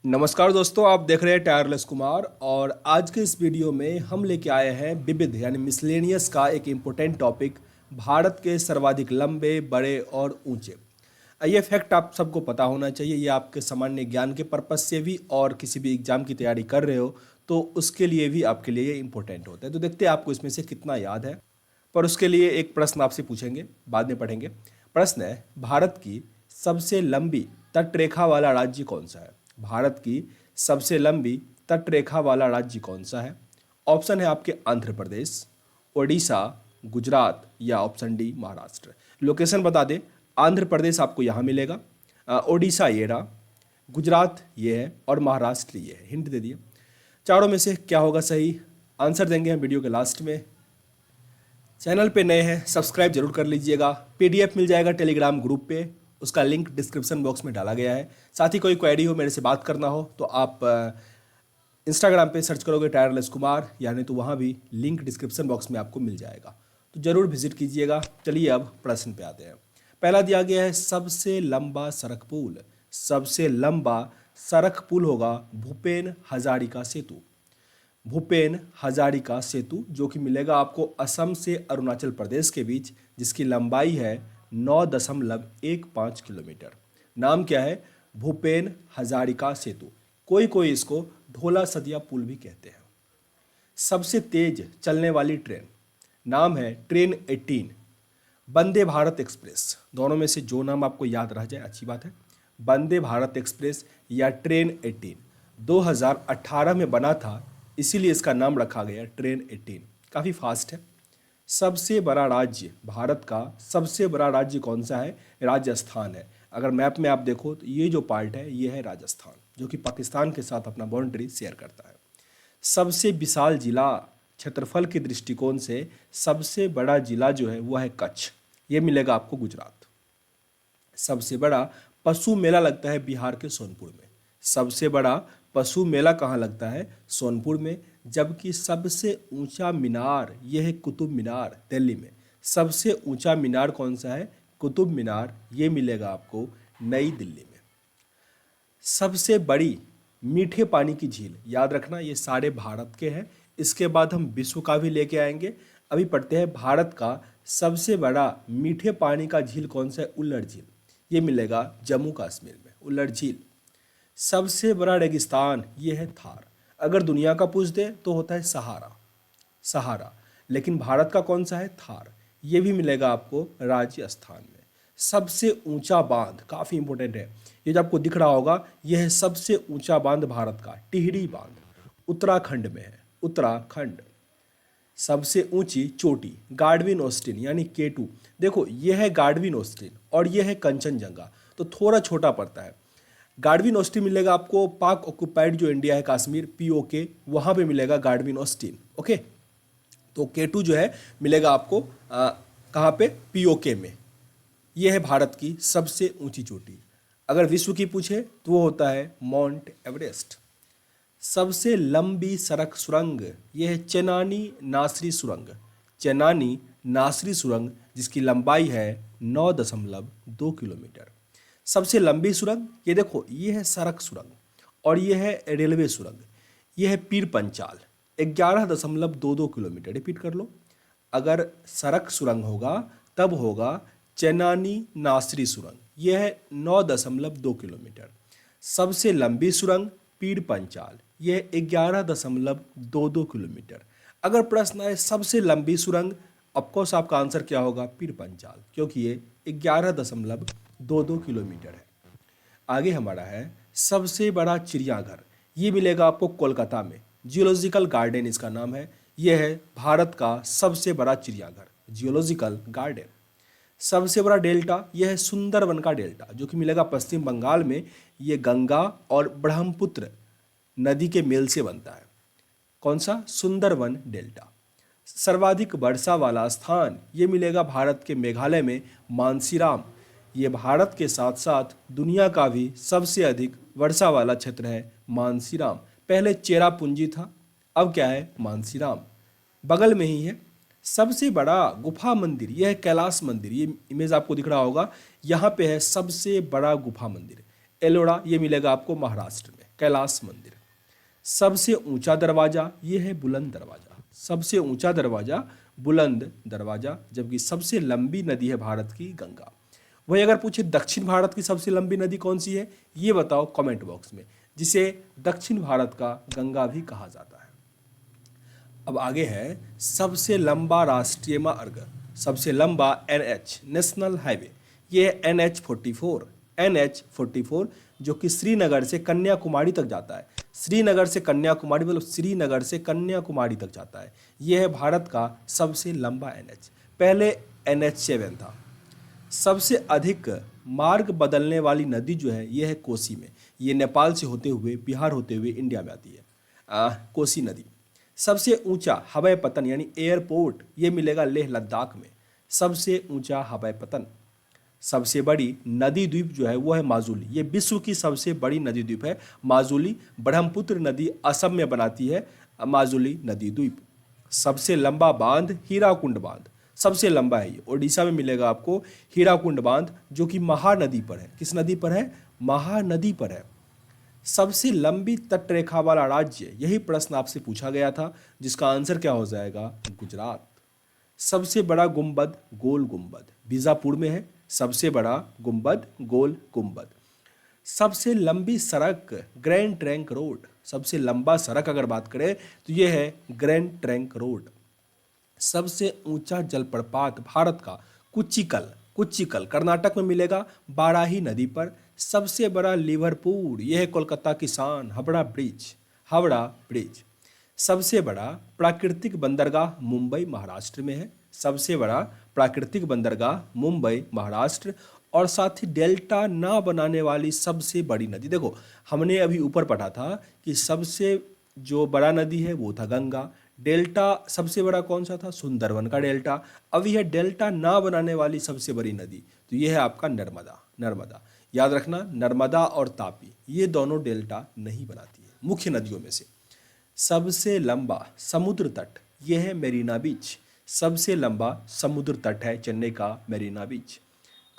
नमस्कार दोस्तों, आप देख रहे हैं टायरलेस कुमार। और आज के इस वीडियो में हम लेके आए हैं विविध यानी मिसलेनियस का एक इम्पोर्टेंट टॉपिक, भारत के सर्वाधिक लंबे, बड़े और ऊंचे। ये फैक्ट आप सबको पता होना चाहिए। ये आपके सामान्य ज्ञान के पर्पज से भी और किसी भी एग्जाम की तैयारी कर रहे हो तो उसके लिए भी आपके लिए ये इंपॉर्टेंट होता है। तो देखते हैं आपको इसमें से कितना याद है। पर उसके लिए एक प्रश्न आपसे पूछेंगे, बाद में पढ़ेंगे। प्रश्न है, भारत की सबसे लंबी तटरेखा वाला राज्य कौन सा है? भारत की सबसे लंबी तटरेखा वाला राज्य कौन सा है? ऑप्शन है आपके आंध्र प्रदेश, ओडिशा, गुजरात या ऑप्शन डी महाराष्ट्र। लोकेशन बता दें, आंध्र प्रदेश आपको यहाँ मिलेगा, ओडिशा ये रहा, गुजरात ये है और महाराष्ट्र ये है। हिंट दे दिए। चारों में से क्या होगा सही? आंसर देंगे हम वीडियो के लास्ट में। चैनल पे नए हैं सब्सक्राइब जरूर कर लीजिएगा। पीडीएफ मिल जाएगा टेलीग्राम ग्रुप पे, उसका लिंक डिस्क्रिप्शन बॉक्स में डाला गया है। साथ ही कोई क्वेरी हो, मेरे से बात करना हो तो आप इंस्टाग्राम पे सर्च करोगे टायरलेस कुमार, यानी तो वहाँ भी लिंक डिस्क्रिप्शन बॉक्स में आपको मिल जाएगा, तो ज़रूर विजिट कीजिएगा। चलिए अब प्रश्न पे आते हैं। पहला दिया गया है सबसे लंबा सड़क पुल। सबसे लंबा सड़क पुल होगा भूपेन हजारिका सेतु। भूपेन हजारिका सेतु जो कि मिलेगा आपको असम से अरुणाचल प्रदेश के बीच, जिसकी लंबाई है 9.15 किलोमीटर। नाम क्या है? भूपेन हजारिका सेतु। कोई कोई इसको ढोला सदिया पुल भी कहते हैं। सबसे तेज चलने वाली ट्रेन, नाम है ट्रेन 18, वंदे भारत एक्सप्रेस। दोनों में से जो नाम आपको याद रह जाए अच्छी बात है। वंदे भारत एक्सप्रेस या ट्रेन 18 2018 में बना था, इसीलिए इसका नाम रखा गया ट्रेन 18। काफ़ी फास्ट है। सबसे बड़ा राज्य, भारत का सबसे बड़ा राज्य कौन सा है? राजस्थान है। अगर मैप में आप देखो तो ये जो पार्ट है ये है राजस्थान, जो कि पाकिस्तान के साथ अपना बाउंड्री शेयर करता है। सबसे विशाल जिला, क्षेत्रफल के दृष्टिकोण से सबसे बड़ा जिला जो है वह है कच्छ। ये मिलेगा आपको गुजरात। सबसे बड़ा पशु मेला लगता है बिहार के सोनपुर में। सबसे बड़ा पशु मेला कहाँ लगता है? सोनपुर में। जबकि सबसे ऊंचा मीनार यह है कुतुब मीनार, दिल्ली में। सबसे ऊंचा मीनार कौन सा है? कुतुब मीनार। ये मिलेगा आपको नई दिल्ली में। सबसे बड़ी मीठे पानी की झील, याद रखना ये सारे भारत के हैं। इसके बाद हम विश्व का भी लेके आएंगे। अभी पढ़ते हैं भारत का सबसे बड़ा मीठे पानी का झील कौन सा है? उल्लड़ झील। ये मिलेगा जम्मू कश्मीर में, उल्लड़ झील। सबसे बड़ा रेगिस्तान ये है थार। अगर दुनिया का पूछ दे तो होता है सहारा, सहारा। लेकिन भारत का कौन सा है? थार। ये भी मिलेगा आपको राजस्थान में। सबसे ऊंचा बांध, काफ़ी इंपॉर्टेंट है, ये जो आपको दिख रहा होगा यह है सबसे ऊंचा बांध भारत का, टिहरी बांध, उत्तराखंड में है, उत्तराखंड। सबसे ऊंची चोटी गार्डविन ऑस्टिन यानी K2। देखो यह है गार्डविन ऑस्टिन और यह है कंचनजंगा, तो थोड़ा छोटा पड़ता है। गार्डविन ऑस्टिन मिलेगा आपको पाक ऑक्युपाइड जो इंडिया है कश्मीर, POK, वहाँ पे मिलेगा गार्डविन ऑस्टिन। ओके, तो K2 जो है मिलेगा आपको कहाँ पे? POK में। यह है भारत की सबसे ऊंची चोटी। अगर विश्व की पूछे तो वो होता है माउंट एवरेस्ट। सबसे लंबी सड़क सुरंग यह है चेनानी नासरी सुरंग। चेनानी नासरी सुरंग जिसकी लंबाई है 9.2 किलोमीटर। सबसे लंबी सुरंग ये देखो, ये है सड़क सुरंग और ये है रेलवे सुरंग। ये है पीर पंचाल, 11.22 किलोमीटर। रिपीट कर लो, अगर सड़क सुरंग होगा तब होगा चेनानी नासरी सुरंग, यह है 9.2 किलोमीटर। सबसे लंबी सुरंग पीर पंचाल, यह 11.22 किलोमीटर। अगर प्रश्न आए सबसे लंबी सुरंग, ऑफकोर्स आपका आंसर क्या होगा? पीर पंचाल, क्योंकि ये 11.22 किलोमीटर है। आगे हमारा है सबसे बड़ा चिड़ियाघर। ये मिलेगा आपको कोलकाता में, जियोलॉजिकल गार्डन इसका नाम है। यह है भारत का सबसे बड़ा चिड़ियाघर, जियोलॉजिकल गार्डन। सबसे बड़ा डेल्टा यह है सुंदरवन का डेल्टा, जो कि मिलेगा पश्चिम बंगाल में। ये गंगा और ब्रह्मपुत्र नदी के मेल से बनता है। कौन सा? सुंदरवन डेल्टा। सर्वाधिक वर्षा वाला स्थान ये मिलेगा भारत के मेघालय में, मानसीराम। ये भारत के साथ साथ दुनिया का भी सबसे अधिक वर्षा वाला क्षेत्र है मानसीराम। पहले चेरापूंजी था, अब क्या है? मानसीराम। बगल में ही है सबसे बड़ा गुफा मंदिर, यह है कैलाश मंदिर। ये इमेज आपको दिख रहा होगा, यहाँ पे है सबसे बड़ा गुफा मंदिर एलोरा। ये मिलेगा आपको महाराष्ट्र में। कैलाश मंदिर। सबसे ऊंचा दरवाजा ये है बुलंद दरवाजा, सबसे ऊंचा दरवाजा बुलंद दरवाजा। जबकि सबसे लंबी नदी है भारत की गंगा। वही अगर पूछे दक्षिण भारत की सबसे लंबी नदी कौन सी है, ये बताओ कमेंट बॉक्स में, जिसे दक्षिण भारत का गंगा भी कहा जाता है। अब आगे है सबसे लंबा राष्ट्रीय मार्ग, सबसे लंबा NH नेशनल हाईवे, ये है NH44 जो कि श्रीनगर से कन्याकुमारी तक जाता है। श्रीनगर से कन्याकुमारी मतलब श्रीनगर से कन्याकुमारी तक जाता है। यह है भारत का सबसे लंबा NH। पहले NH7 था। सबसे अधिक मार्ग बदलने वाली नदी जो है यह है कोसी में, ये नेपाल से होते हुए बिहार होते हुए इंडिया में आती है, कोसी नदी। सबसे ऊंचा हवाई पतन यानी एयरपोर्ट ये मिलेगा लेह लद्दाख में, सबसे ऊंचा हवाई पतन। सबसे बड़ी नदी द्वीप जो है वो है माजुली, ये विश्व की सबसे बड़ी नदी द्वीप है माजुली। ब्रह्मपुत्र नदी असम में बनाती है माजुली नदी द्वीप। सबसे लंबा बांध हीराकुंड बांध, सबसे लंबा है ये, ओडिशा में मिलेगा आपको हीराकुंड बांध, जो कि महानदी पर है। किस नदी पर है? महानदी पर है। सबसे लंबी तटरेखा वाला राज्य, यही प्रश्न आपसे पूछा गया था, जिसका आंसर क्या हो जाएगा? गुजरात। सबसे बड़ा गुंबद गोल गुंबद बीजापुर में है, सबसे बड़ा गुंबद गोल गुंबद। सबसे लंबी सड़क ग्रैंड ट्रंक रोड, सबसे लंबा सड़क अगर बात करें तो यह है ग्रैंड ट्रंक रोड। सबसे ऊंचा जलप्रपात भारत का कुच्चिकल, कुच्चिकल कर्नाटक में मिलेगा बाराही नदी पर। सबसे बड़ा लिवरपूल, यह है कोलकाता की शान हावड़ा ब्रिज, हावड़ा ब्रिज। सबसे बड़ा प्राकृतिक बंदरगाह मुंबई महाराष्ट्र में है, सबसे बड़ा प्राकृतिक बंदरगाह मुंबई महाराष्ट्र। और साथ ही डेल्टा ना बनाने वाली सबसे बड़ी नदी, देखो हमने अभी ऊपर पढ़ा था कि सबसे जो बड़ा नदी है वो था गंगा, डेल्टा सबसे बड़ा कौन सा था? सुंदरवन का डेल्टा। अब यह डेल्टा ना बनाने वाली सबसे बड़ी नदी तो यह है आपका नर्मदा, नर्मदा। याद रखना नर्मदा और तापी ये दोनों डेल्टा नहीं बनाती है मुख्य नदियों में से। सबसे लंबा समुद्र तट यह है मेरीना बीच, सबसे लंबा समुद्र तट है चेन्नई का मेरीना बीच।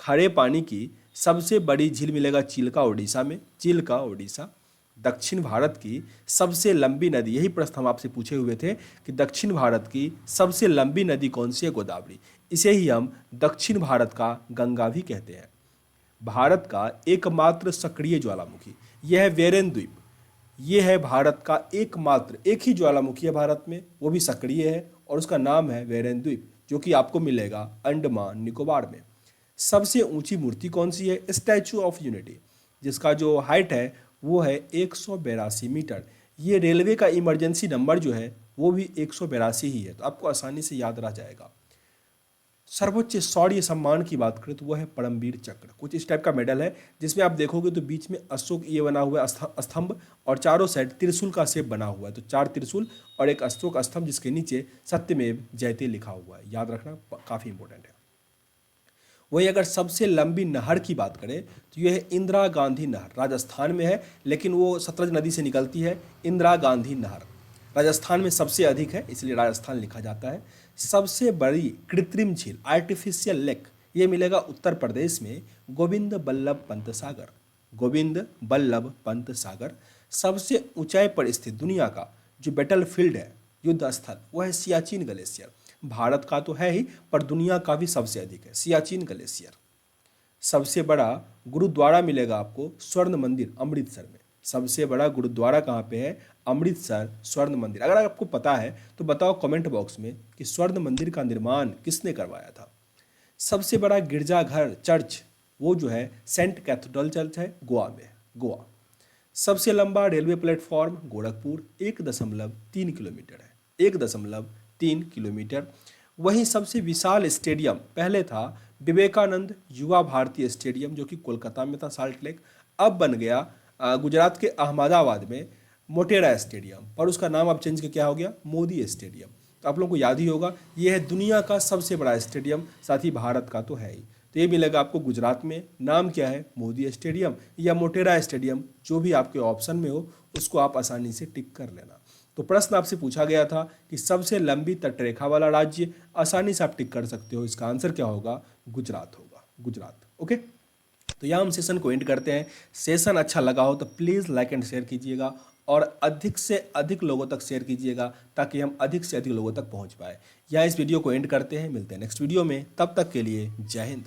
खारे पानी की सबसे बड़ी झील मिलेगा चिल्का ओडिशा में, चिल्का ओडिशा। दक्षिण भारत की सबसे लंबी नदी, यही प्रश्न हम आपसे पूछे हुए थे कि दक्षिण भारत की सबसे लंबी नदी कौन सी है? गोदावरी। इसे ही हम दक्षिण भारत का गंगा भी कहते हैं। भारत का एकमात्र सक्रिय ज्वालामुखी यह है वेरेन द्वीप, यह है भारत का एकमात्र, एक ही ज्वालामुखी है भारत में, वो भी सक्रिय है और उसका नाम है वेरेन द्वीप, जो कि आपको मिलेगा अंडमान निकोबार में। सबसे ऊंची मूर्ति कौन सी है? स्टैचू ऑफ यूनिटी, जिसका जो हाइट है वो है 182 मीटर। ये रेलवे का इमरजेंसी नंबर जो है वो भी 182 ही है, तो आपको आसानी से याद रह जाएगा। सर्वोच्च शौर्य सम्मान की बात करें तो वह है परमवीर चक्र, कुछ इस टाइप का मेडल है, जिसमें आप देखोगे तो बीच में अशोक ये बना हुआ है स्तंभ और चारों साइड त्रिशूल का शेप बना हुआ है, तो 4 त्रिशूल और एक अशोक स्तंभ जिसके नीचे सत्यमेव जयते लिखा हुआ है। याद रखना काफ़ी इंपॉर्टेंट है। वही अगर सबसे लंबी नहर की बात करें तो यह है इंदिरा गांधी नहर, राजस्थान में है लेकिन वो सतलज नदी से निकलती है। इंदिरा गांधी नहर राजस्थान में सबसे अधिक है इसलिए राजस्थान लिखा जाता है। सबसे बड़ी कृत्रिम झील आर्टिफिशियल लेक ये मिलेगा उत्तर प्रदेश में गोविंद बल्लभ पंत सागर, गोविंद बल्लभ पंत सागर। सबसे ऊंचाई पर स्थित दुनिया का जो बैटल फील्ड है, युद्ध स्थल, वो है सियाचिन ग्लेशियर। भारत का तो है ही पर दुनिया का भी सबसे अधिक है सियाचिन ग्लेशियर। सबसे बड़ा गुरुद्वारा मिलेगा आपको स्वर्ण मंदिर अमृतसर में, सबसे बड़ा गुरुद्वारा कहाँ पे है? अमृतसर स्वर्ण मंदिर। अगर आपको पता है तो बताओ कमेंट बॉक्स में कि स्वर्ण मंदिर का निर्माण किसने करवाया था। सबसे बड़ा गिरजाघर चर्च वो जो है सेंट कैथेड्रल चर्च है गोवा में, गोवा। सबसे लंबा रेलवे प्लेटफॉर्म गोरखपुर 1.3 किलोमीटर है, 1.3 किलोमीटर। वहीं सबसे विशाल स्टेडियम पहले था विवेकानंद युवा भारती स्टेडियम जो कि कोलकाता में था साल्ट लेक, अब बन गया गुजरात के अहमदाबाद में मोटेरा स्टेडियम, पर उसका नाम अब चेंज करके क्या हो गया? मोदी स्टेडियम। तो आप लोगों को याद ही होगा ये है दुनिया का सबसे बड़ा स्टेडियम, साथ ही भारत का तो है ही। तो ये मिलेगा आपको गुजरात में, नाम क्या है? मोदी स्टेडियम या मोटेरा स्टेडियम, जो भी आपके ऑप्शन में हो उसको आप आसानी से टिक कर लेना। तो प्रश्न आपसे पूछा गया था कि सबसे लंबी तटरेखा वाला राज्य, आसानी से आप टिक कर सकते हो, इसका आंसर क्या होगा? गुजरात होगा, गुजरात। ओके, तो यहाँ हम सेशन को एंड करते हैं। सेशन अच्छा लगा हो तो प्लीज़ लाइक एंड शेयर कीजिएगा और अधिक से अधिक लोगों तक शेयर कीजिएगा ताकि हम अधिक से अधिक लोगों तक पहुँच पाए। यहाँ इस वीडियो को एंड करते हैं, मिलते हैं नेक्स्ट वीडियो में, तब तक के लिए जय हिंद।